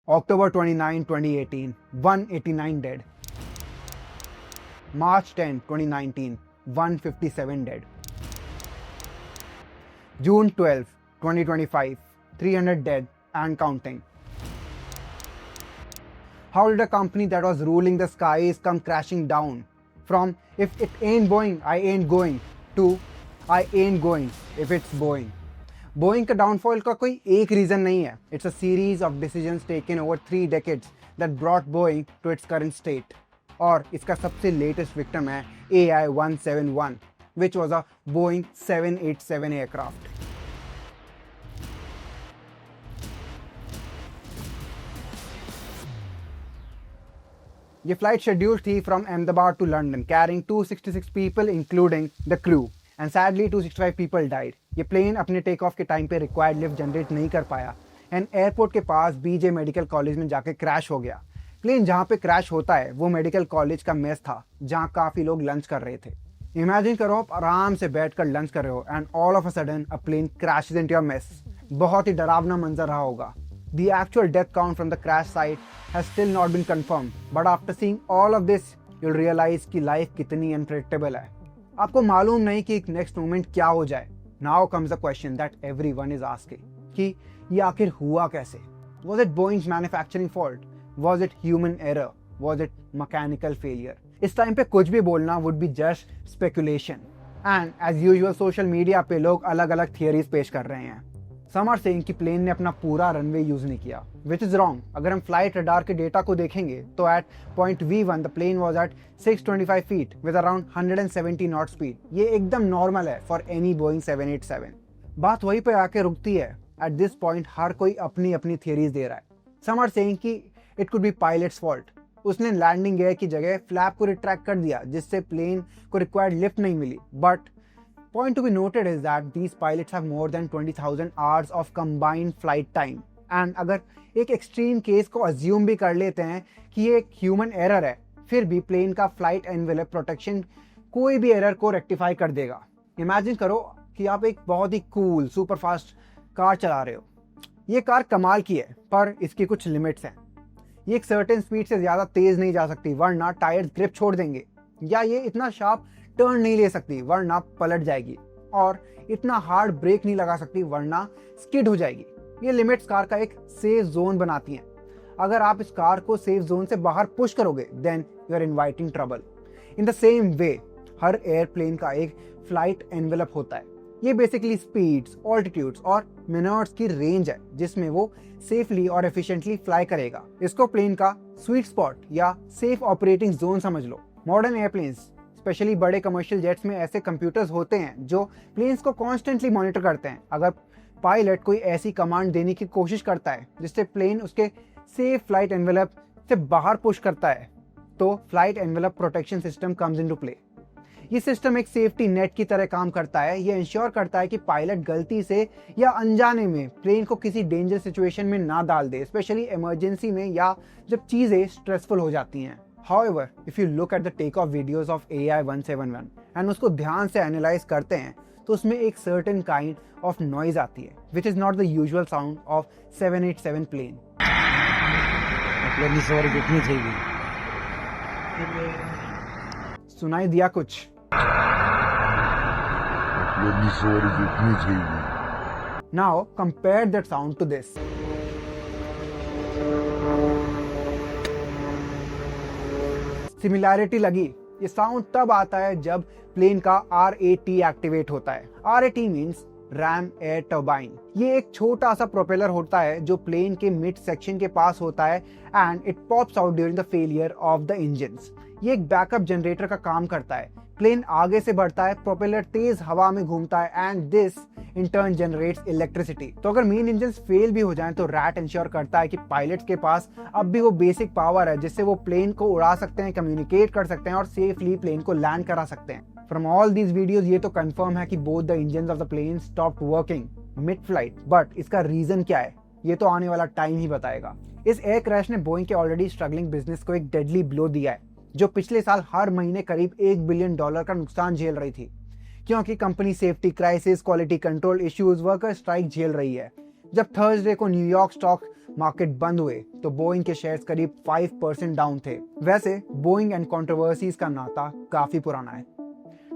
October 29, 2018, 189 dead. March 10, 2019, 157 dead. June 12, 2025, 300 dead and counting. How did a company that was ruling the skies come crashing down? From if it ain't Boeing, I ain't going to I ain't going if it's Boeing. Boeing का downfall का कोई एक reason नहीं है. It's a series of decisions taken over 3 decades that brought Boeing to its current state. और इसका सबसे latest victim है AI-171 which was a Boeing 787 aircraft. ये फ्लाइट शेड्यूल थी from Ahmedabad to London carrying 266 people including the crew and sadly 265 people died. ये plane अपने take off के time पे रिक्वायर्ड लिफ्ट जनरेट नहीं कर पाया एंड एयरपोर्ट के पास BJ मेडिकल कॉलेज में जाके क्रैश हो गया. प्लेन जहाँ पे क्रैश होता है वो मेडिकल कॉलेज का मेस था जहाँ काफ़ी लोग लंच कर रहे थे. इमेजिन करो आप आराम से बैठकर लंच कर रहे हो and all of a sudden a plane crashes into your mess. बहुत ही डरावना मंजर रहा होगा. The actual death count from the crash site has still not been confirmed, but after seeing all of this, you'll realize कि life कितनी unpredictable है. आपको मालूम नहीं कि एक next moment क्या हो जाए. Now comes the question that everyone is asking कि ये आखिर हुआ कैसे? Was it Boeing's manufacturing fault? Was it human error? Was it mechanical failure? इस टाइम पे कुछ भी बोलना would be just speculation. And as usual social media पे लोग अलग अलग theories पेश कर रहे हैं. Some are saying कि प्लेन ने अपना पूरा रनवे यूज नहीं किया, विच इज रॉन्ग. अगर हम फ्लाइट रडार के डेटा को देखेंगे तो at point V1 the plane was at 625 feet with around 170 knot speed. ये एकदम नॉर्मल है फॉर एनी बोइंग 787. बात वहीं पे आके रुकती है. एट दिस पॉइंट हर कोई अपनी अपनी थियरीज दे रहा है. सम आर सेइंग कि it could be pilots fault. उसने लैंडिंग गियर की जगह फ्लैप को रिट्रैक्ट कर दिया जिससे प्लेन को रिक्वायर्ड लिफ्ट नहीं मिली. But point to be noted is that these pilots have more than 20,000 hours of combined flight time. And अगर एक एक्सट्रीम केस को अज्यूम भी कर लेते हैं कि ये एक ह्यूमन एरर है, फिर भी प्लेन का फ्लाइट एनवेलप प्रोटेक्शन कोई भी एरर को रेक्टिफाई कर देगा. इमेजिन करो कि आप एक बहुत ही कूल सुपर फास्ट कार चला रहे हो. ये कार कमाल की है पर इसकी कुछ लिमिट्स हैं. ये एक सर्टेन स्पीड से ज़्यादा तेज़ नहीं जा सकती वरना टायर्स ग्रिप छोड़ देंगे, या ये इतना शार्प टर्न नहीं ले सकती वरना पलट जाएगी, और इतना हार्ड ब्रेक नहीं लगा सकती वरना स्किड हो जाएगी. ये लिमिट्स कार का एक सेफ जोन बनाती हैं. अगर आप इस कार को सेफ जोन से बाहर पुश करोगे then you are inviting trouble. In the same way हर एयरप्लेन का एक फ्लाइट एनवेलप होता है. ये बेसिकली स्पीड्स, ऑल्टीट्यूड्स और मिनट्स की रेंज है जिसमें वो सेफली और एफिशिएंटली फ्लाई करेगा. इसको प्लेन का स्वीट स्पॉट या सेफ ऑपरेटिंग जोन समझ लो. मॉडर्न एयरप्लेन्स स्पेशली बड़े कमर्शियल जेट्स में ऐसे कंप्यूटर्स होते हैं जो प्लेन्स को कॉन्स्टेंटली मॉनिटर करते हैं. अगर पायलट कोई ऐसी कमांड देने की कोशिश करता है जिससे प्लेन उसके सेफ फ्लाइट एनवेलप से बाहर पुश करता है तो flight envelope protection system comes into play. ये सिस्टम एक सेफ्टी नेट की तरह काम करता है. ये इंश्योर करता है कि पायलट गलती से या अनजाने में प्लेन को किसी डेंजर सिचुएशन में ना डाल दे, स्पेशली इमरजेंसी में या जब चीज़ें स्ट्रेसफुल हो जाती हैं. However, if you look at the takeoff videos of AI-171 and उसको ध्यान से एनालाइज करते हैं तो उसमें एक certain kind of noise आती है which is not the usual sound of 787 plane. सुनाई दिया कुछ? Now compare that sound to this. Similarity लगी? ये साउंड तब आता है जब प्लेन का RAT एक्टिवेट होता है. RAT means RAM air turbine. ये एक छोटा सा प्रोपेलर होता है जो प्लेन के मिड सेक्शन के पास होता है and it pops out during the failure of the engines. ये एक बैकअप जनरेटर का काम करता है. प्लेन आगे से बढ़ता है, प्रोपेलर तेज हवा में घूमता है and this in turn generates electricity. तो अगर मेन इंजन फेल भी हो जाए तो रैट इंश्योर करता है कि पायलट्स के पास अब भी वो बेसिक पावर है जिससे वो प्लेन को उड़ा सकते हैं, कम्युनिकेट कर सकते हैं और सेफली प्लेन को लैंड करा सकते हैं. फ्रॉम ऑल दीज वीडियोज ये तो कंफर्म है कि both the engines of the plane stopped working mid flight. But इसका रीजन क्या है ये तो आने वाला टाइम ही बताएगा. इस एयर क्रैश ने बोइंग के ऑलरेडी स्ट्रगलिंग बिजनेस को एक डेडली ब्लो दिया है जो पिछले साल हर महीने करीब $1 बिलियन का नुकसान झेल रही थी क्योंकि company safety crisis, quality control issues, worker strike झेल रही है. जब थर्सडे को न्यूयॉर्क स्टॉक मार्केट बंद हुए तो बोइंग के शेयर्स करीब 5% डाउन थे। वैसे बोइंग एंड कंट्रोवर्सीज का नाता काफी पुराना है।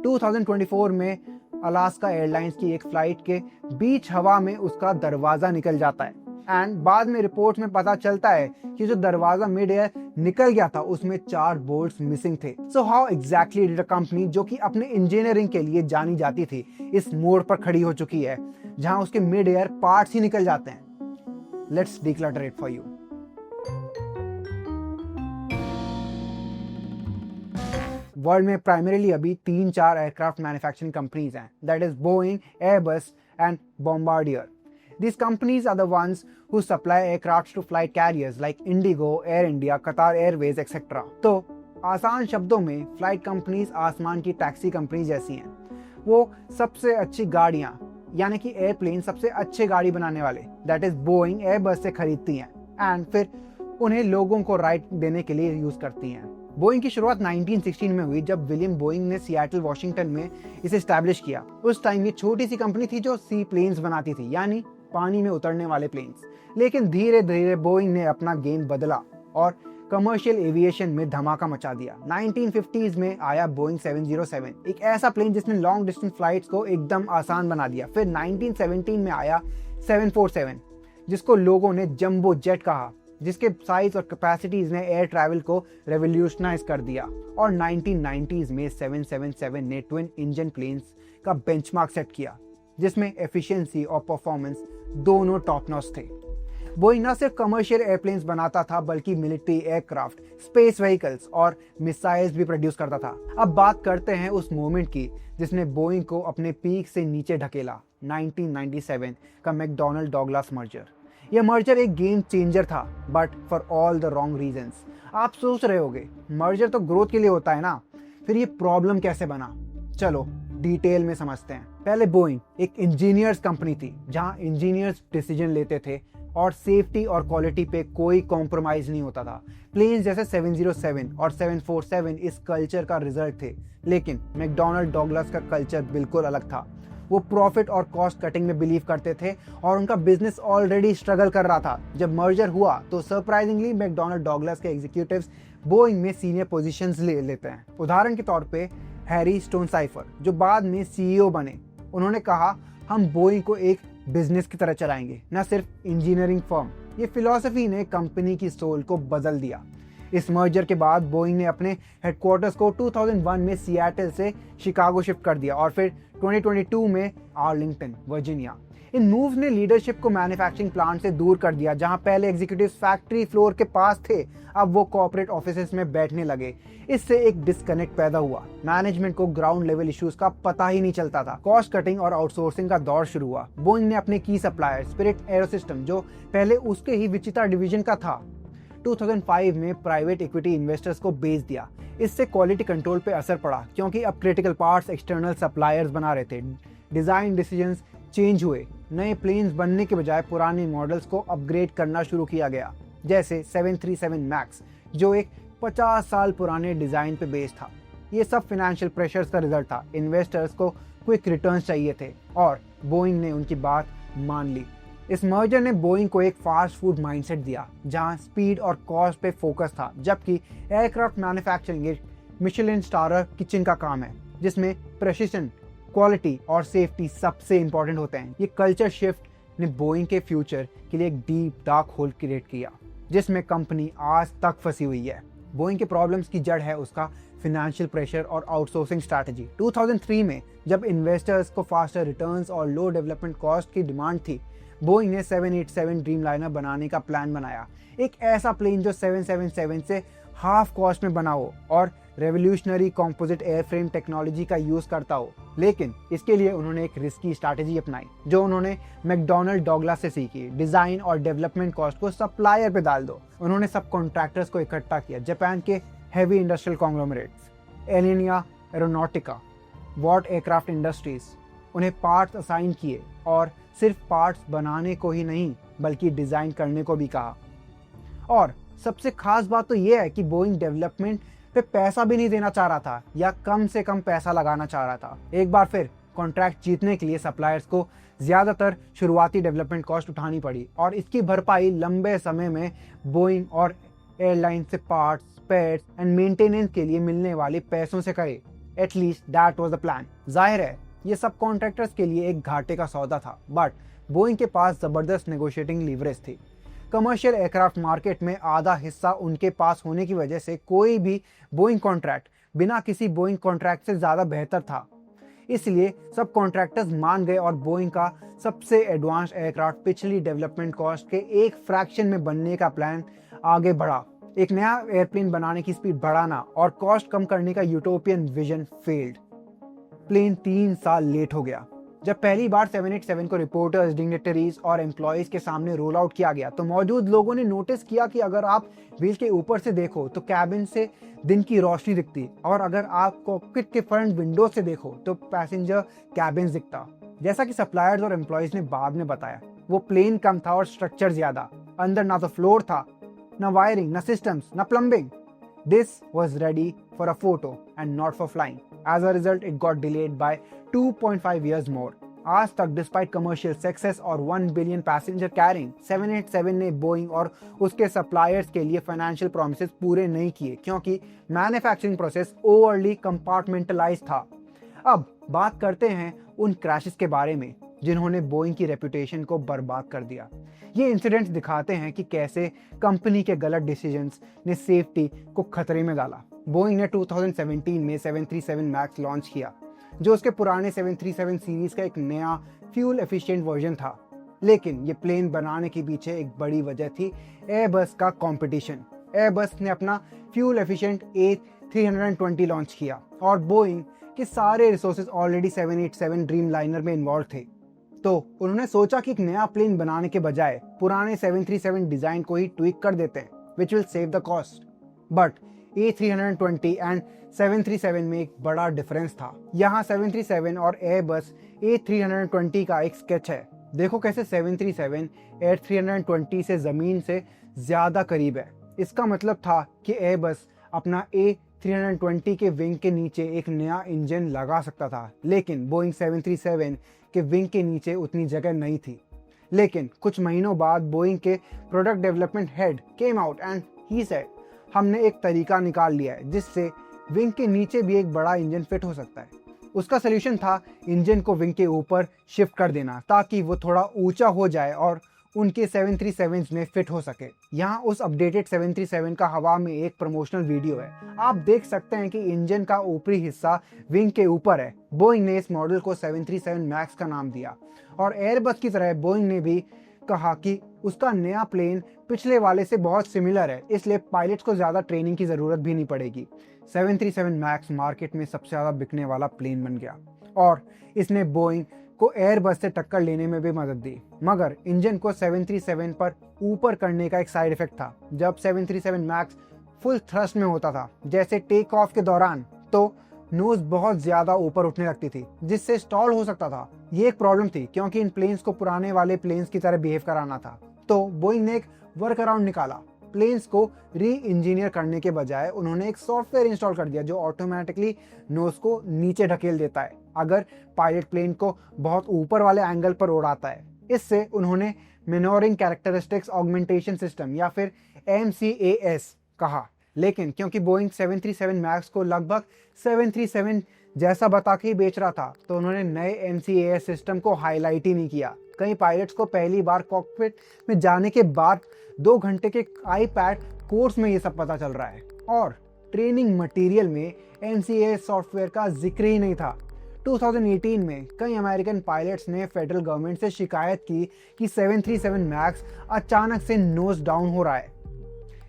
2024 में अलास्का एयरलाइंस की एक फ्लाइट के बीच हवा में उसका दरवाजा निकल जाता है एंड बाद में रिपोर्ट में पता चलता है कि जो दरवाजा मिड एयर निकल गया था उसमें 4 बोल्ट्स मिसिंग थे। So how exactly did a company जो कि अपने इंजीनियरिंग के लिए जानी जाती थी इस मोड़ पर खड़ी हो चुकी है जहां उसके मिड एयर पार्ट्स ही निकल जाते हैं? Let's declutter it for you. World में प्राइमरीली अभी 3-4 एयरक्राफ्ट मैन्युफैक्चरिंग कंपनीज हैं, that is Boeing, Airbus and Bombardier. These companies are the ones who supply aircrafts to flight carriers like Indigo, Air India, Qatar Airways, etc. तो आसान शब्दों में flight companies आसमान की taxi company जैसी हैं। वो सबसे अच्छी गाड़ियाँ यानी कि एयरप्लेन सबसे अच्छे गाड़ी बनाने वाले दैट इज बोइंग, एयरबस से खरीदती हैं एंड फिर उन्हें लोगों को राइड देने के लिए यूज करती हैं। बोइंग की शुरुआत 1916 में हुई जब विलियम बोइंग ने सिएटल वॉशिंगटन में इसे एस्टैब्लिश किया। उस टाइम ये छोटी सी कंपनी थी जो सी प्लेन्स बनाती थी यानी पानी में उतरने वाले प्लेन्स। लेकिन धीरे धीरे बोइंग ने अपना गेम बदला और कमर्शियल एविएशन में धमाका मचा दिया। 1950s में आया बोइंग 707, एक ऐसा प्लेन जिसने लॉन्ग डिस्टेंस फ्लाइट्स को एकदम आसान बना दिया। फिर 1917 में आया 747 जिसको लोगों ने जंबो जेट कहा, जिसके साइज और कैपेसिटीज ने एयर ट्रैवल को रेवोल्यूशनाइज कर दिया। और 1990s में 777 ने ट्विन इंजन प्लेन्स का बेंचमार्क सेट किया जिसमें एफिशिएंसी और परफॉर्मेंस दोनों टॉप नॉच थे। बोइंग न सिर्फ कमर्शियल एयरप्लेन्स बनाता था बल्कि मिलिट्री एयरक्राफ्ट, स्पेस व्हीकल्स और मिसाइल्स भी प्रोड्यूस करता था। अब बात करते हैं उस मोमेंट की जिसने बोइंग को अपने पीक से नीचे ढकेला, 1997 का मैकडॉनल्ड डॉगलास मर्जर। यह मर्जर एक गेम चेंजर था but for all the wrong reasons. आप सोच रहे होगे मर्जर तो ग्रोथ के लिए होता है ना, फिर ये प्रॉब्लम कैसे बना? चलो डिटेल में समझते हैं। पहले बोइंग एक इंजीनियर्स कंपनी थी जहां इंजीनियर्स डिसीजन लेते थे और सेफ्टी और क्वालिटी पे कोई कॉम्प्रोमाइज नहीं होता था। प्लेन्स जैसे 707 और 747 इस कल्चर का रिजल्ट थे, लेकिन मैकडॉनल्ड डॉगलास का कल्चर बिल्कुल अलग था। वो प्रॉफिट और कॉस्ट कटिंग में बिलीव करते थे और उनका बिजनेस ऑलरेडी स्ट्रगल कर रहा था। जब मर्जर हुआ तो सरप्राइजिंगली मैकडॉनल्ड डॉगलास के एग्जीक्यूटिव्स बोइंग में सीनियर पोजीशंस ले लेते हैं। उदाहरण के तौर पे हैरी स्टोनसाइफर जो बाद में सीईओ बने, उन्होंने कहा हम बोइंग को एक बिजनेस की तरह चलाएंगे, न सिर्फ इंजीनियरिंग फर्म। ये फिलॉसफी ने कंपनी की सोल को बदल दिया। इस मर्जर के बाद बोइंग ने अपने हेडक्वार्टर्स को 2001 में सिएटल से शिकागो शिफ्ट कर दिया और फिर 2022 में आर्लिंगटन, वर्जीनिया। इन मूव्स ने लीडरशिप को मैन्युफैक्चरिंग प्लांट से दूर कर दिया। जहां पहले एग्जीक्यूटिव्स फैक्ट्री फ्लोर के पास थे, अब वो कॉर्पोरेट ऑफिसेस में बैठने लगे। इससे एक डिस्कनेक्ट पैदा हुआ। मैनेजमेंट को ग्राउंड लेवल इश्यूज का पता ही नहीं चलता था। कॉस्ट कटिंग और आउटसोर्सिंग का दौर शुरू हुआ। बोइंग ने अपने की सप्लायर स्पिरिट एरोसिस्टम जो पहले उसके ही विचित्रा डिवीजन का था, 2005 में प्राइवेट इक्विटी इन्वेस्टर्स को बेच दिया। इससे क्वालिटी कंट्रोल पे असर पड़ा क्योंकि अब क्रिटिकल पार्ट्स एक्सटर्नल सप्लायर्स बना रहे थे। डिजाइन डिसीजंस चेंज हुए। नए प्लेन्स बनने के बजाय पुराने मॉडल्स को अपग्रेड करना शुरू किया गया, जैसे 737 मैक्स जो एक 50 साल पुराने डिजाइन पे बेस्ड था। ये सब फाइनेंशियल प्रेशर्स का रिजल्ट था। इन्वेस्टर्स को क्विक रिटर्न्स चाहिए थे और बोइंग ने उनकी बात मान ली। इस मर्जर ने बोइंग को एक फास्ट फूड माइंडसेट दिया जहां स्पीड और कॉस्ट पे फोकस था, जबकि एयरक्राफ्ट मैन्युफैक्चरिंग एक मिशेलिन स्टारर किचन का काम है जिसमें प्रेसिशन, क्वालिटी और सेफ्टी सबसे इंपॉर्टेंट होते हैं। ये कल्चर शिफ्ट ने बोइंग के फ्यूचर के लिए एक डीप डार्क होल क्रिएट किया जिसमें कंपनी आज तक फंसी हुई है। बोइंग के प्रॉब्लम्स की जड़ है उसका फाइनेंशियल प्रेशर और आउटसोर्सिंग स्ट्रैटेजी। 2003 में जब इन्वेस्टर्स को फास्टर रिटर्न्स और लो डेवलपमेंट कॉस्ट की डिमांड थी, बोइंग ने 787 ड्रीमलाइनर बनाने का प्लान बनाया। एक ऐसा प्लेन जो 777 से हाफ कॉस्ट में बना हो और रेवोल्यूशनरी कंपोजिट एयरफ्रेम टेक्नोलॉजी का यूज करता हो। लेकिन इसके लिए उन्होंने एक रिस्की स्ट्रैटेजी अपनाई जो उन्होंने मैकडॉनल्ड डॉगलास से सीखी। डिजाइन और डेवलपमेंट कॉस्ट को सप्लायर पे डाल दो। उन्होंने सब कॉन्ट्रैक्टर्स को इकट्ठा किया, जापान के heavy industrial conglomerates, Alenia Aeronautica, Vought aircraft industries, उन्हें पार्ट्स असाइन किए और सिर्फ पार्ट्स बनाने को ही नहीं बल्कि डिजाइन करने को भी कहा। और सबसे खास बात तो यह है कि बोइंग डेवलपमेंट पे पैसा भी नहीं देना चाह रहा था या कम से कम पैसा लगाना चाह रहा था। एक बार फिर कॉन्ट्रैक्ट जीतने के लिए सप्लायर्स को ज़्यादातर शुरुआती डेवलपमेंट कॉस्ट उठानी पड़ी और इसकी भरपाई लंबे समय में बोइंग और एयरलाइन से पार्ट्स, स्पेयर्स एंड मेंटेनेंस के लिए मिलने वाले पैसों से करे। At least that was the plan. जाहिर है ये सब कॉन्ट्रैक्टर्स के लिए एक घाटे का सौदा था, बट बोइंग के पास ज़बरदस्त नेगोशिएटिंग लीवरेज थी। कमर्शियल एयरक्राफ्ट मार्केट में आधा हिस्सा उनके पास होने की वजह से कोई भी बोइंग कॉन्ट्रैक्ट बिना किसी बोइंग कॉन्ट्रैक्ट से ज़्यादा बेहतर था। इसलिए सब कॉन्ट्रैक्टर्स मान गए और बोइंग का सबसे एडवांस एयरक्राफ्ट पिछली डेवलपमेंट कॉस्ट के एक फ्रैक्शन में बनने का प्लान आगे बढ़ा। एक नया एयरप्लेन बनाने की स्पीड बढ़ाना और कॉस्ट कम करने का यूटोपियन विजन फेल्ड। प्लेन 3 साल लेट हो गया। जब पहली बार 787 को रिपोर्टर्स, डिग्नेटरीज और एम्प्लॉयज के सामने रोल आउट किया गया तो मौजूद लोगों ने नोटिस किया कि अगर आप व्हील के ऊपर से देखो तो कैबिन से दिन की रोशनी दिखती और अगर आप कॉकपिट के फ्रंट विंडो से देखो तो पैसेंजर कैबिन दिखता। जैसा कि सप्लायर्स और एम्प्लॉयज ने बाद में बताया, वो प्लेन कम था और स्ट्रक्चर ज्यादा। अंदर ना तो फ्लोर था, ना वायरिंग, ना सिस्टम्स, ना plumbing. This was ready for a photo and not for flying. As a result, it got delayed by 2.5 years more. आज तक डिस्पाइट कमर्शियल सक्सेस और 1 बिलियन पैसेंजर कैरिंग 787 ने बोइंग और उसके सप्लायर्स के लिए फाइनेंशियल प्रॉमिसेस पूरे नहीं किए क्योंकि मैन्युफैक्चरिंग प्रोसेस ओवरली कंपार्टमेंटलाइज था। अब बात करते हैं उन क्रैशेस के बारे में जिन्होंने बोइंग की रेपुटेशन को बर्बाद कर दिया। ये इंसिडेंट्स दिखाते हैं कि कैसे कंपनी के गलत डिसीजंस ने सेफ्टी को खतरे में डाला। बोइंग ने 2017 में 737 मैक्स लॉन्च किया, जो उसके पुराने 737 सीरीज का एक नया फ्यूल एफिशिएंट वर्जन था। लेकिन ये प्लेन बनाने के पीछे एक बड़ी वजह थी एयरबस का कंपटीशन। एयरबस ने अपना फ्यूल एफिशिएंट A320 लॉन्च किया और बोइंग के सारे रिसोर्सेज ऑलरेडी 787 ड्रीमलाइनर में इन्वॉल्व थे। तो उन्होंने सोचा कि एक नया प्लेन बनाने के बजाय पुराने 737 डिजाइन को ही ट्विक कर देते हैं, which will save the cost. But A320 and 737 में एक बड़ा डिफरेंस था। यहाँ 737 और एयरबस A320 का एक स्केच है। देखो कैसे 737 A320 से जमीन से ज्यादा करीब है। इसका मतलब था कि एयरबस अपना A320 के विंग के नीचे एक नया इंजन लगा सकता था, लेकिन बोइंग 737 के विंग के नीचे उतनी जगह नहीं थी। लेकिन कुछ महीनों बाद बोइंग के product development head came out and he said, हमने एक तरीका निकाल लिया है जिससे विंग के नीचे भी एक बड़ा इंजन फिट हो सकता है। उसका सोल्यूशन था इंजन को विंग के ऊपर शिफ्ट कर देना ताकि वो थोड़ा ऊंचा हो जाए और उनके 737 में फिट हो सके। यहाँ उस अपडेटेड 737 का हवा में एक प्रमोशनल वीडियो है। आप देख सकते हैं कि इंजन का ऊपरी हिस्सा विंग के ऊपर है। बोइंग ने इस मॉडल को 737 मैक्स का नाम दिया और एयरबस की तरह बोइंग ने भी कहा कि उसका नया प्लेन पिछले वाले से बहुत सिमिलर है, इसलिए पायलट्स को ज़्यादा ट्रेनिंग की ज़रूरत भी नहीं पड़ेगी। 737 मैक्स मार्केट में सबसे ज़्यादा बिकने वाला प्लेन बन गया और इसने बोइंग को एयरबस से टक्कर लेने में भी मदद दी। मगर इंजन को 737 पर ऊपर करने का एक साइड इफेक्ट था। जब 737 मैक्स फुल थ्रस्ट में होता था, जैसे टेक ऑफ के दौरान, तो नोज बहुत ज्यादा ऊपर उठने लगती थी जिससे स्टॉल हो सकता था। ये एक प्रॉब्लम थी क्योंकि इन प्लेन्स को पुराने वाले प्लेन्स की तरह बिहेव कराना था। तो बोइंग ने एक वर्क अराउंड निकाला। प्लेन्स को री इंजीनियर करने के बजाय उन्होंने एक सॉफ्टवेयर इंस्टॉल कर दिया जो ऑटोमेटिकली नोज को नीचे ढकेल देता है अगर पायलट प्लेन को बहुत ऊपर वाले एंगल पर उड़ाता है। इससे उन्होंने मेनोरिंग कैरेक्टरिस्टिक्स ऑगमेंटेशन सिस्टम या फिर MCAS कहा। लेकिन क्योंकि बोइंग 737 मैक्स को लगभग 737 जैसा बता के ही बेच रहा था, तो उन्होंने नए MCAS सिस्टम को हाईलाइट ही नहीं किया। कई पायलट्स को पहली बार कॉकपिट में जाने के बाद 2 घंटे के iPad कोर्स में ये सब पता चल रहा है और ट्रेनिंग मटेरियल में MCAS सॉफ्टवेयर का जिक्र ही नहीं था। 2018 में कई अमेरिकन पायलट्स ने फेडरल गवर्नमेंट से शिकायत की कि 737 मैक्स अचानक से नोज डाउन हो रहा है।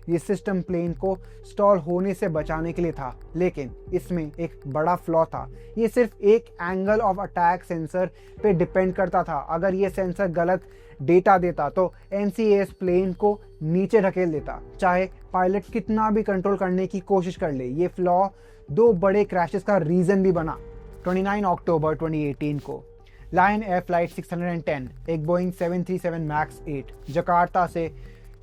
ये सिस्टम प्लेन को स्टॉल होने से बचाने के लिए था, लेकिन इसमें एक बड़ा फ्लॉ था। ये सिर्फ एक एंगल ऑफ अटैक सेंसर पे डिपेंड करता था। अगर ये सेंसर गलत डेटा देता तो MCAS प्लेन को नीचे ढकेल देता, चाहे पायलट कितना भी कंट्रोल करने की कोशिश कर ले। ये फ्लॉ 2 बड़े क्रैशेस का रीजन भी बना। 29 अक्टूबर 2018 को लायन एयर फ्लाइट 610 एक बोइंग 737 मैक्स 8 जकार्ता से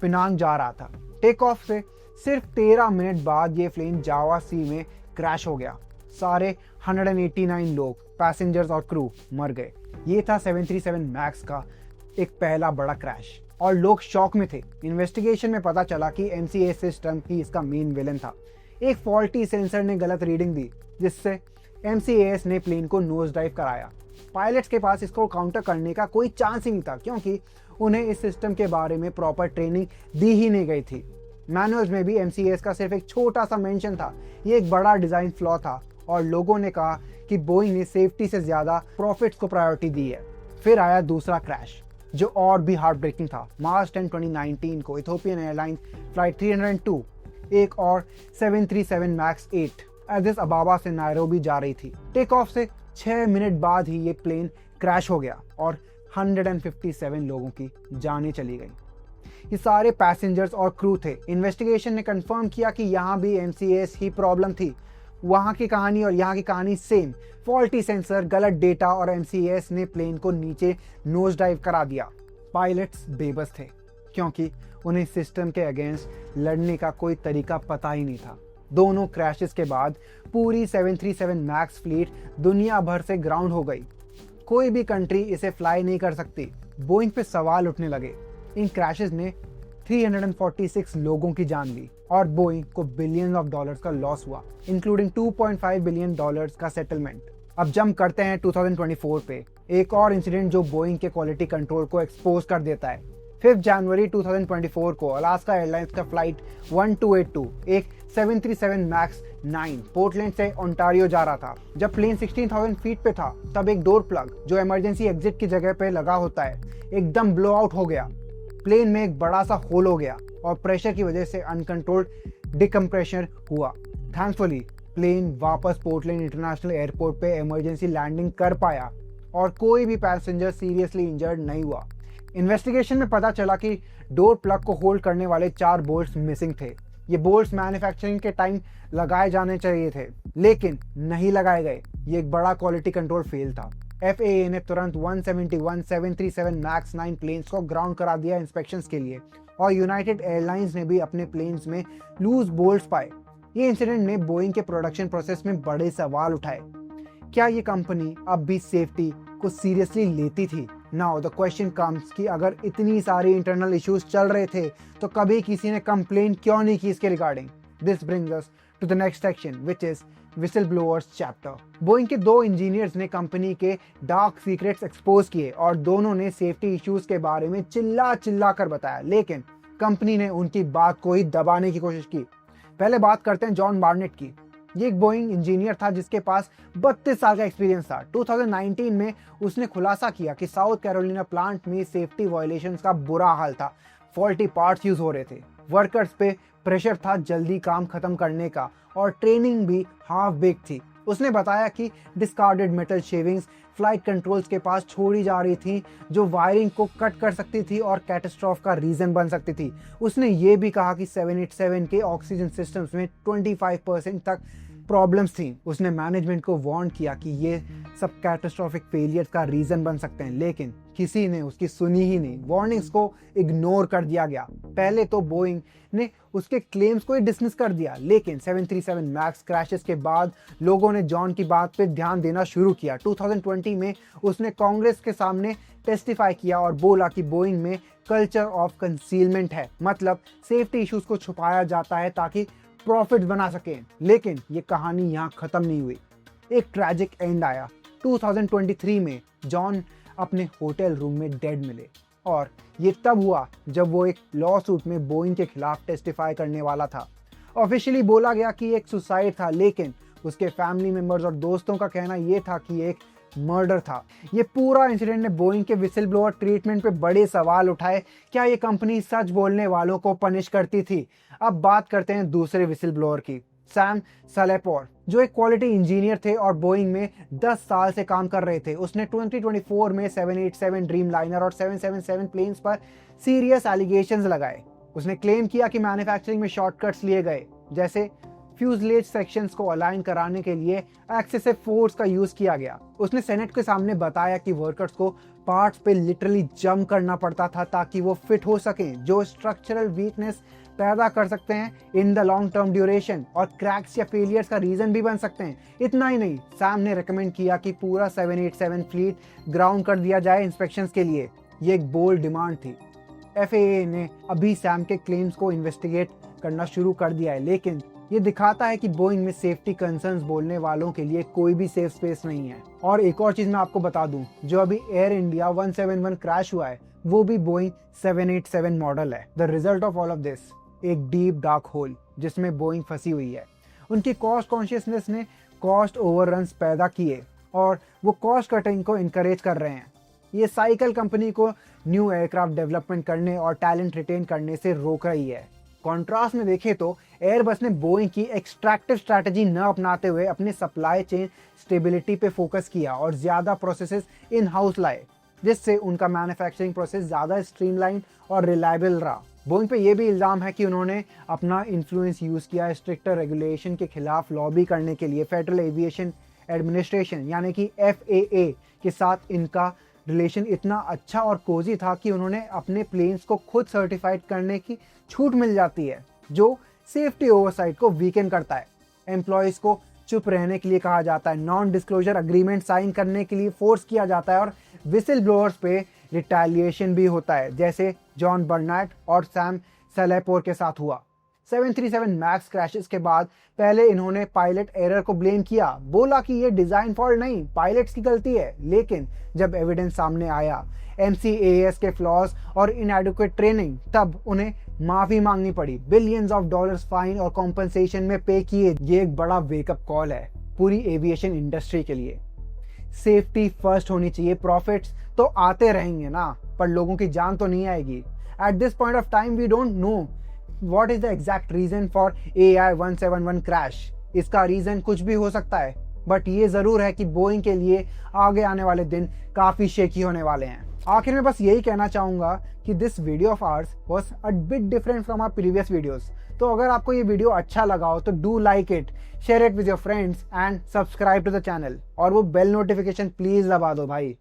पिनांग जा रहा था। टेक ऑफ से सिर्फ 13 मिनट बाद ये प्लेन जावा सी में क्रैश हो गया। सारे 189 लोग, पैसेंजर्स और क्रू मर गए। ये था 737 मैक्स का एक पहला बड़ा क्रैश और लोग शॉक में थे। इन्वेस्टिगेशन में पता चला कि MCAS सिस्टम ही इसका मेन विलन था। एक फॉल्टी सेंसर ने गलत रीडिंग दी, जिससे MCAS ने प्लेन को नोज डाइव कराया। पायलट्स के पास इसको काउंटर करने का कोई चांस ही नहीं था, क्योंकि उन्हें इस सिस्टम के बारे में प्रॉपर ट्रेनिंग दी ही नहीं गई थी। मैनुअल्स में भी MCAS का सिर्फ एक छोटा सा मेंशन था। ये एक बड़ा डिजाइन फ्लॉ था और लोगों ने कहा कि बोइंग ने सेफ्टी से ज्यादा प्रॉफिट्स को प्रायोरिटी दी है। फिर आया दूसरा क्रैश, जो और भी हार्ट ब्रेकिंग था। मार्च 10, 2019 को इथियोपियन एयरलाइंस फ्लाइट 302 एक और 737 मैक्स 8 एडिस अबाबा से नायरोबी जा रही थी। टेक ऑफ से 6 मिनट बाद ही ये प्लेन क्रैश हो गया और 157 लोगों की जानें चली गई। ये सारे पैसेंजर्स और क्रू थे। इन्वेस्टिगेशन ने कंफर्म किया कि यहाँ भी MCAS ही प्रॉब्लम थी। वहाँ की कहानी और यहाँ की कहानी सेम, फॉल्टी सेंसर, गलत डेटा और MCAS ने प्लेन को नीचे नोज डाइव करा दिया। पायलट्स बेबस थे, क्योंकि उन्हें सिस्टम के अगेंस्ट लड़ने का कोई तरीका पता ही नहीं था। दोनों क्रैशेस के बाद पूरी 737 मैक्स फ्लीट दुनिया भर से ग्राउंड हो गई। कोई भी कंट्री इसे फ्लाई नहीं कर सकती। बोइंग पे सवाल उठने लगे। इन क्रैशेस ने 346 लोगों की जान ली और बोइंग को बिलियन ऑफ डॉलर्स का लॉस हुआ, इंक्लूडिंग 2.5 बिलियन डॉलर्स का सेटलमेंट। अब जंप करते हैं 2024 पे, एक और इंसिडेंट जो बोइंग के क्वालिटी कंट्रोल को एक्सपोज कर देता है। 5 जनवरी 2024 को अलास्का एयरलाइंस का फ्लाइट 1282 एक 737 मैक्स 9 पोर्टलैंड से ओंटारियो जा रहा था। जब प्लेन 16,000 फीट पे था, तब एक डोर प्लग जो इमरजेंसी एग्जिट की जगह पे लगा होता है, एकदम ब्लो आउट हो गया। प्लेन में एक बड़ा सा होल हो गया और प्रेशर की वजह से अनकंट्रोल्ड डिकम्प्रेशन हुआ। थैंकफुली प्लेन वापस पोर्टलैंड इंटरनेशनल एयरपोर्ट पे इमरजेंसी लैंडिंग कर पाया और कोई भी पैसेंजर सीरियसली इंजर्ड नहीं हुआ। इन्वेस्टिगेशन में पता चला कि डोर प्लग को होल्ड करने वाले 4 बोल्ट्स मिसिंग थे। ये बोल्ट्स मैन्युफैक्चरिंग के टाइम लगाए जाने चाहिए थे, लेकिन नहीं लगाए गए। ये एक बड़ा क्वालिटी कंट्रोल फेल था। FAA ने तुरंत 171 737 मैक्स 9 प्लेन्स को ग्राउंड करा दिया इंस्पेक्शंस के लिए, और यूनाइटेड एयरलाइंस ने भी अपने प्लेन्स में लूज बोल्ट्स पाए। ये इंसिडेंट ने बोइंग के प्रोडक्शन प्रोसेस में बड़े सवाल उठाए। क्या ये कंपनी अब भी सेफ्टी को सीरियसली लेती थी? नाउ द क्वेश्चन कम्स कि अगर इतनी सारी इंटरनल इश्यूज चल रहे थे, तो कभी किसी ने कंप्लेन क्यों नहीं की इसके regarding? This brings us to the next section, which is whistle blowers chapter. Boeing के 2 इंजीनियर्स ने कंपनी के डार्क सीक्रेट्स एक्सपोज किए और दोनों ने सेफ्टी इश्यूज के बारे में चिल्ला चिल्ला कर बताया, लेकिन कंपनी ने उनकी बात को ही दबाने की कोशिश की। पहले बात करते हैं जॉन बार्नेट की। ये एक बोइंग इंजीनियर था जिसके पास 32 साल का एक्सपीरियंस था। 2019 में उसने खुलासा किया कि साउथ कैरोलिना प्लांट में सेफ्टी वायलेशंस का बुरा हाल था। फॉल्टी पार्ट्स यूज हो रहे थे, वर्कर्स पे प्रेशर था जल्दी काम खत्म करने का, और ट्रेनिंग भी हाफ बेक थी। उसने बताया कि discarded metal shavings flight controls के पास छोड़ी जा रही थी, जो वायरिंग को कट कर सकती थी और कैटास्ट्रॉफ का रीजन बन सकती थी। उसने ये भी कहा कि 787 के ऑक्सीजन सिस्टम्स में 25% तक प्रॉब्लम्स थी। उसने मैनेजमेंट को वार्न किया कि ये सब कैटास्ट्रॉफिक फेलियर्स का रीजन बन सकते हैं, लेकिन किसी ने उसकी सुनी ही नहीं। वार्निंग्स को इग्नोर कर दिया गया। पहले तो बोइंग ने उसके क्लेम्स को ही डिसमिस कर दिया, लेकिन 737 मैक्स क्रैशेस के बाद लोगों ने जॉन की बात पे ध्यान देना शुरू किया। 2020 में उसने कांग्रेस के सामने टेस्टिफाई किया और बोला कि बोइंग में कल्चर ऑफ कंसीलमेंट है, मतलब सेफ्टी इश्यूज को छुपाया जाता है ताकि प्रॉफिट बना सके। लेकिन ये कहानी यहाँ खत्म नहीं हुई, एक ट्रैजिक एंड आया। 2023 में जॉन अपने होटल रूम में डेड मिले, और ये तब हुआ जब वो एक लॉ सूट में बोइंग के खिलाफ टेस्टिफाई करने वाला था। ऑफिशियली बोला गया कि एक सुसाइड था, लेकिन उसके फैमिली मेंबर्स और दोस्तों का कहना ये था कि एक मर्डर था। ये पूरा इंसिडेंट ने बोइंग के विसल ब्लोअर ट्रीटमेंट पे बड़े सवाल उठाए। क्या ये कंपनी सच बोलने वालों को पनिश करती थी? अब बात करते हैं दूसरे विसल ब्लोअर की, सैम सलेपोर, जो एक क्वालिटी इंजीनियर थे और बोइंग में 10 साल से काम कर रहे थे। उसने 2024 में 787 ड्रीमलाइनर और 777 प्लेन्स पर सीरियस एलिगेशंस लगाए। उसने क्लेम किया कि मैन्युफैक्चरिंग में शॉर्टकट्स लिए गए, जैसे फ्यूजलेज सेक्शंस को अलाइन कराने के लिए एक्सेसिव फोर्स का यूज किया गया। उसने सेनेट के सामने बताया कि वर्कर्स को पार्ट्स पे लिटरली जंप करना पड़ता था ताकि वो फिट हो सकें, जो स्ट्रक्चरल वीकनेस पैदा कर सकते हैं in the long term duration और क्रैक्स या फेलियर्स का रीजन भी बन सकते हैं। इतना ही नहीं, सैम ने रेकमेंड किया कि पूरा 787 फ्लीट ग्राउंड कर दिया जाए इंस्पेक्शंस के लिए। ये एक बोल्ड डिमांड थी। FAA ने अभी सैम के क्लेम्स को इन्वेस्टिगेट करना शुरू कर दिया है, लेकिन ये दिखाता है कि बोइंग में सेफ्टी कंसर्न्स बोलने वालों के लिए कोई भी सेफ स्पेस नहीं है। और एक और चीज मैं आपको बता दूं, जो अभी एयर इंडिया 171 क्रैश हुआ है वो भी बोइंग 787 मॉडल है। The result of all of this, एक डीप डार्क होल जिसमें बोइंग फंसी हुई है। उनकी कॉस्ट कॉन्शियसनेस ने कॉस्ट ओवररन्स पैदा किए और वो कॉस्ट कटिंग को इनकरेज कर रहे हैं। ये साइकिल कंपनी को न्यू एयरक्राफ्ट डेवलपमेंट करने और टैलेंट रिटेन करने से रोक रही है। कॉन्ट्रास्ट में देखें तो एयरबस ने बोइंग की एक्सट्रैक्टिव स्ट्रैटेजी न अपनाते हुए अपने सप्लाई चेन स्टेबिलिटी पे फोकस किया और ज़्यादा प्रोसेसेस इन हाउस लाए, जिससे उनका मैन्युफैक्चरिंग प्रोसेस ज़्यादा स्ट्रीमलाइन और रिलायबल रहा। बोइंग पे ये भी इल्ज़ाम है कि उन्होंने अपना इन्फ्लुएंस यूज़ किया स्ट्रिक्टर रेगुलेशन के खिलाफ लॉबी करने के लिए। फेडरल एविएशन एडमिनिस्ट्रेशन यानी कि FAA के साथ इनका रिलेशन इतना अच्छा और कोजी था कि उन्होंने अपने प्लेन्स को खुद सर्टिफाइड करने की छूट मिल जाती है, जो सेफ्टी ओवरसाइट को वीकन करता है। एम्प्लॉयज़ को चुप रहने के लिए कहा जाता है, नॉन डिस्क्लोजर अग्रीमेंट साइन करने के लिए फोर्स किया जाता है और विसिल ब्लोअर्स पे रिटेलिएशन भी होता है, जैसे जॉन बर्नैट और सैम सलेपोर के साथ हुआ। 737 मैक्स क्रैशेस के बाद पहले इन्होंने पायलट एरर को ब्लेम किया, बोला कि ये डिजाइन फॉल्ट नहीं, पायलट्स की गलती है। लेकिन जब एविडेंस सामने आया, MCAS के फ्लॉज और इनएडिक्वेट ट्रेनिंग, तब उन्हें माफी मांगनी पड़ी। बिलियंस ऑफ डॉलर्स फाइन और कॉम्पनसेशन में पे किए। ये एक बड़ा वेकअप कॉल है पूरी एविएशन इंडस्ट्री के लिए। सेफ्टी फर्स्ट होनी चाहिए। प्रॉफिट्स तो आते रहेंगे ना, पर लोगों की जान तो नहीं आएगी। At this point of time we don't know what is the exact reason for AI-171 crash. इसका रीजन कुछ भी हो सकता है, बट ये जरूर है कि बोइंग के लिए आगे आने वाले दिन काफी शेकी होने वाले हैं। आखिर में बस यही कहना चाहूंगा कि this video of ours was a bit different from our previous videos. तो अगर आपको ये वीडियो अच्छा लगा हो तो do like it, share it with your friends and subscribe to the channel, और वो बेल नोटिफिकेशन प्लीज दबा दो भाई।